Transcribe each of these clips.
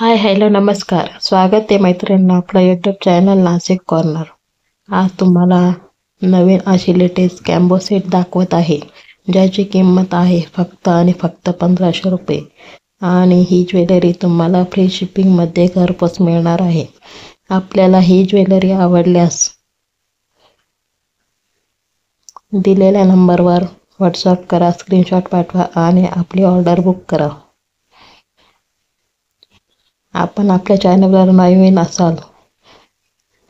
Hi hello नमस्कार. स्वागत आहे मैत्रिणींनो आपलं यूट्यूब चॅनल नाशिक कॉर्नर. आज तुम्हाला नवीन अशी लेटेस्ट कॅम्बो सेट दाखवत आहे, ज्याची किंमत आहे फक्त आणि फक्त 1500 रुपये. आणि ही ज्वेलरी तुम्हाला फ्री शिपिंगमध्ये घरपोच मिळणार आहे. आपल्याला ही ज्वेलरी आवडल्यास दिलेल्या नंबरवर व्हॉट्सअप करा, स्क्रीनशॉट पाठवा आणि आपली ऑर्डर बुक करा. आपण आपल्या चॅनलवर नवीन असाल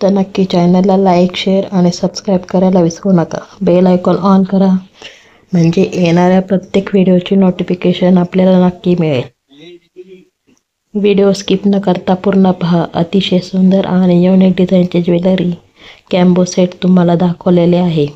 तर नक्की चॅनलला लाईक, शेअर आणि सबस्क्राईब करायला विसरू नका. बेल आयकॉन ऑन करा, म्हणजे येणाऱ्या प्रत्येक व्हिडिओची नोटिफिकेशन आपल्याला नक्की मिळेल. व्हिडिओ स्किप न करता पूर्ण पहा. अतिशय सुंदर आणि युनिक डिझाईनचे ज्वेलरी कॅम्बो सेट तुम्हाला दाखवलेले आहे.